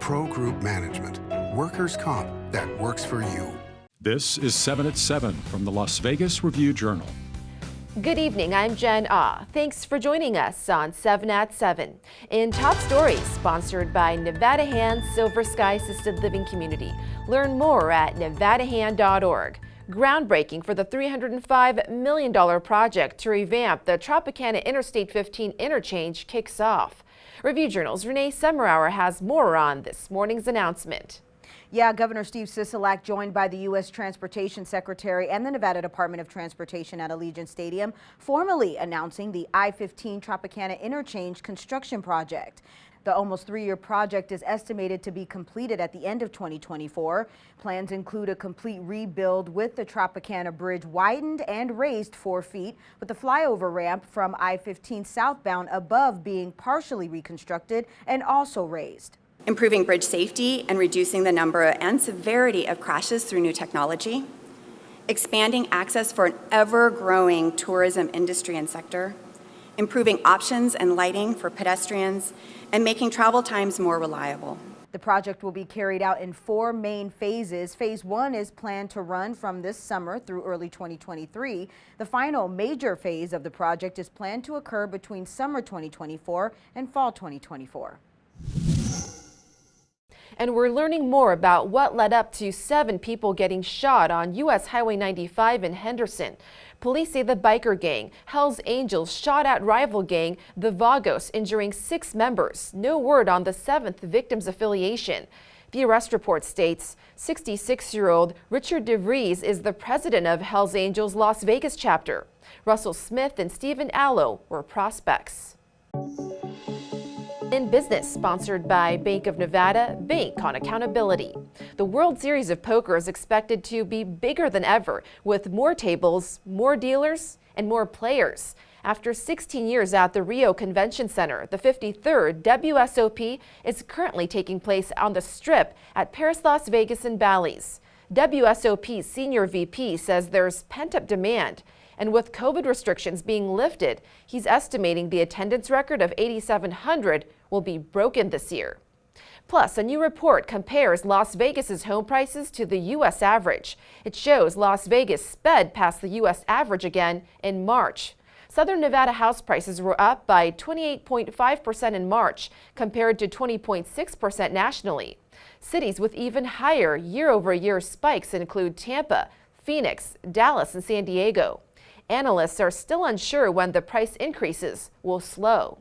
Pro Group Management. Workers' comp that works for you. This is 7 at 7 from the Las Vegas Review-Journal. Good evening, I'm Jen Ah. Thanks for joining us on 7 at 7. In Top Stories, sponsored by Nevada Hand Silver Sky Assisted Living Community. Learn more at nevadahand.org. Groundbreaking for the $305 million project to revamp the Tropicana I-15 interchange kicks off. Review Journal's Renee Summerhour has more on this morning's announcement. Yeah, Governor Steve Sisolak, joined by the U.S. Transportation Secretary and the Nevada Department of Transportation at Allegiant Stadium, formally announcing the I-15 Tropicana interchange construction project. The almost three-year project is estimated to be completed at the end of 2024. Plans include a complete rebuild with the Tropicana Bridge widened and raised 4 feet, with the flyover ramp from I-15 southbound above being partially reconstructed and also raised. Improving bridge safety and reducing the number and severity of crashes through new technology. Expanding access for an ever-growing tourism industry and sector. Improving options and lighting for pedestrians, and making travel times more reliable. The project will be carried out in 4 main phases. Phase 1 is planned to run from this summer through early 2023. The final major phase of the project is planned to occur between summer 2024 and fall 2024. And we're learning more about what led up to 7 people getting shot on U.S. Highway 95 in Henderson. Police say the biker gang, Hells Angels, shot at rival gang, the Vagos, injuring 6 members. No word on the 7th victim's affiliation. The arrest report states 66-year-old Richard DeVries is the president of Hells Angels Las Vegas chapter. Russell Smith and Stephen Allo were prospects. In business, sponsored by Bank of Nevada, Bank on Accountability. The World Series of Poker is expected to be bigger than ever, with more tables, more dealers, and more players. After 16 years at the Rio Convention Center, the 53rd WSOP is currently taking place on the Strip at Paris, Las Vegas, and Bally's. WSOP's senior VP says there's pent-up demand. And with COVID restrictions being lifted, he's estimating the attendance record of 8,700 will be broken this year. Plus, a new report compares Las Vegas's home prices to the U.S. average. It shows Las Vegas sped past the U.S. average again in March. Southern Nevada house prices were up by 28.5% in March, compared to 20.6% nationally. Cities with even higher year-over-year spikes include Tampa, Phoenix, Dallas, and San Diego. Analysts are still unsure when the price increases will slow.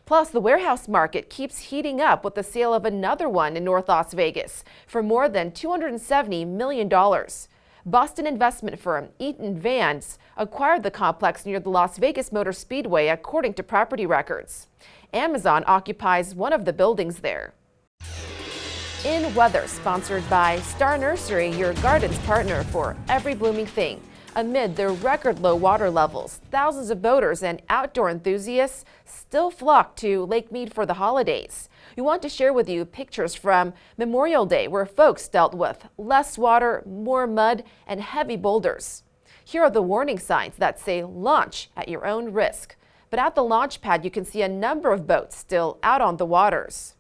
Plus, the warehouse market keeps heating up with the sale of another one in North Las Vegas for more than $270 million. Boston investment firm Eaton Vance acquired the complex near the Las Vegas Motor Speedway, according to property records. Amazon occupies one of the buildings there. In weather, sponsored by Star Nursery, your garden's partner for every blooming thing. Amid the record low water levels, thousands of boaters and outdoor enthusiasts still flock to Lake Mead for the holidays. We want to share with you pictures from Memorial Day, where folks dealt with less water, more mud, and heavy boulders. Here are the warning signs that say launch at your own risk. But at the launch pad, you can see a number of boats still out on the waters.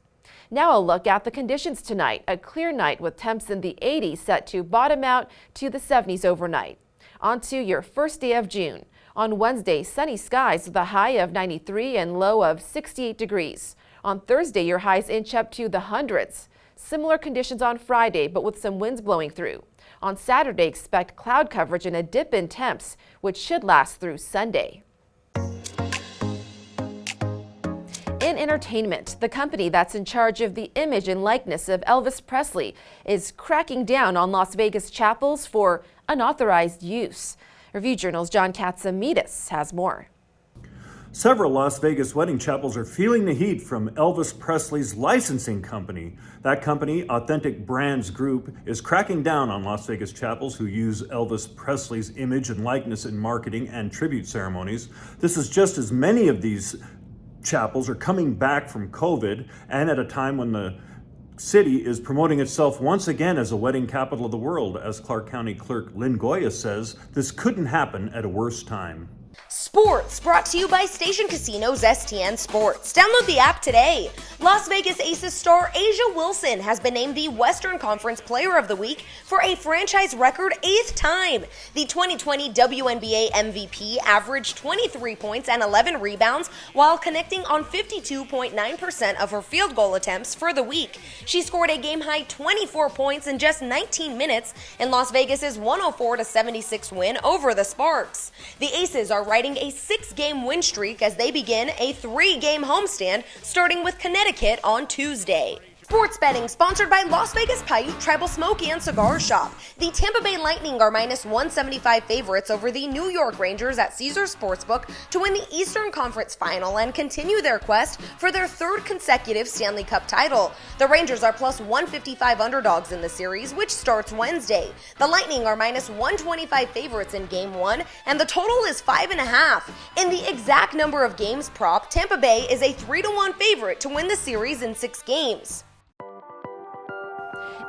Now a look at the conditions tonight. A clear night with temps in the 80s set to bottom out to the 70s overnight. On to your first day of June. On Wednesday, sunny skies with a high of 93 and low of 68 degrees. On Thursday, your highs inch up to the hundreds. Similar conditions on Friday, but with some winds blowing through. On Saturday, expect cloud coverage and a dip in temps, which should last through Sunday. In entertainment, the company that's in charge of the image and likeness of Elvis Presley is cracking down on Las Vegas chapels for unauthorized use. Review Journal's John Katsimitidis has more. Several Las Vegas wedding chapels are feeling the heat from Elvis Presley's licensing company. That company, Authentic Brands Group, is cracking down on Las Vegas chapels who use Elvis Presley's image and likeness in marketing and tribute ceremonies. This is just as many of these chapels are coming back from COVID, and at a time when the city is promoting itself once again as a wedding capital of the world. As Clark County Clerk Lynn Goya says, this couldn't happen at a worse time. Sports brought to you by Station Casino's STN Sports. Download the app back today. Las Vegas Aces star A'ja Wilson has been named the Western Conference Player of the Week for a franchise record 8th time. The 2020 WNBA MVP averaged 23 points and 11 rebounds while connecting on 52.9% of her field goal attempts for the week. She scored a game-high 24 points in just 19 minutes in Las Vegas's 104-76 win over the Sparks. The Aces are riding a 6-game win streak as they begin a 3-game homestand, starting with Connecticut on Tuesday. Sports betting sponsored by Las Vegas Pipe, Tribal Smoky, and Cigar Shop. The Tampa Bay Lightning are minus 175 favorites over the New York Rangers at Caesars Sportsbook to win the Eastern Conference Final and continue their quest for their 3rd consecutive Stanley Cup title. The Rangers are plus 155 underdogs in the series, which starts Wednesday. The Lightning are minus 125 favorites in Game 1, and the total is 5.5. In the exact number of games prop, Tampa Bay is a 3-1 favorite to win the series in 6 games.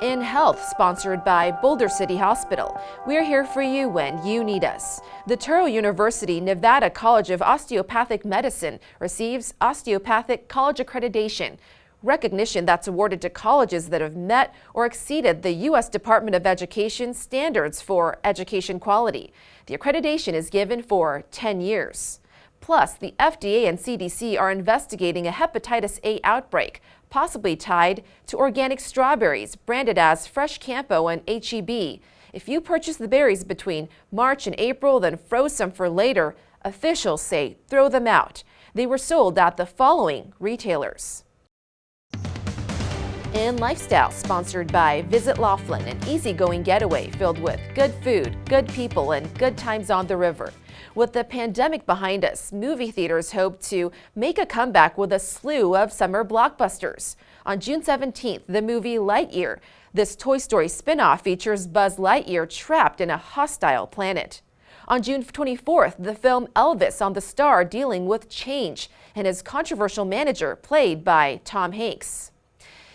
In Health, sponsored by Boulder City Hospital. We're here for you when you need us. The Touro University Nevada College of Osteopathic Medicine receives Osteopathic College Accreditation, recognition that's awarded to colleges that have met or exceeded the U.S. Department of Education standards for education quality. The accreditation is given for 10 years. Plus, the FDA and CDC are investigating a hepatitis A outbreak, possibly tied to organic strawberries branded as Fresh Campo and HEB. If you purchase the berries between March and April, then froze some for later, officials say throw them out. They were sold at the following retailers. In Lifestyle, sponsored by Visit Laughlin, an easygoing getaway filled with good food, good people, and good times on the river. With the pandemic behind us, movie theaters hope to make a comeback with a slew of summer blockbusters. On June 17th, the movie Lightyear. This Toy Story spin-off features Buzz Lightyear trapped in a hostile planet. On June 24th, the film Elvis on the Star dealing with change and his controversial manager, played by Tom Hanks.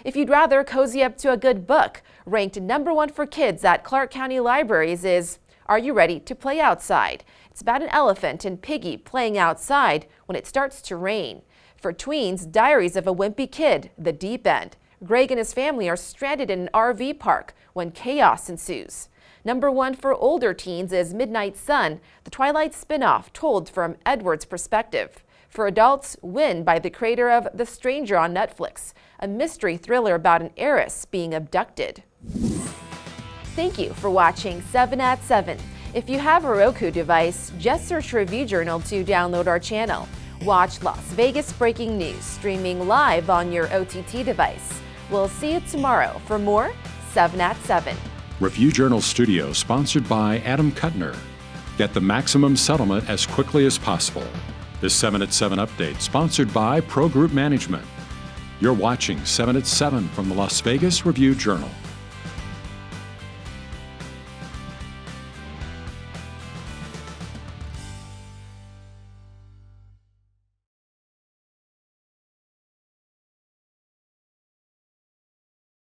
If you'd rather cozy up to a good book, ranked #1 for kids at Clark County Libraries is Are You Ready to Play Outside? It's about an elephant and piggy playing outside when it starts to rain. For tweens, Diaries of a Wimpy Kid, The Deep End. Greg and his family are stranded in an RV park when chaos ensues. #1 for older teens is Midnight Sun, the Twilight spin-off told from Edward's perspective. For adults, Win by the creator of The Stranger on Netflix, a mystery thriller about an heiress being abducted. Thank you for watching 7 at 7. If you have a Roku device, just search Review Journal to download our channel. Watch Las Vegas breaking news streaming live on your OTT device. We'll see you tomorrow for more 7 at 7. Review Journal Studio, sponsored by Adam Kuttner. Get the maximum settlement as quickly as possible. This 7 at 7 update, sponsored by Pro Group Management. You're watching 7 at 7 from the Las Vegas Review Journal.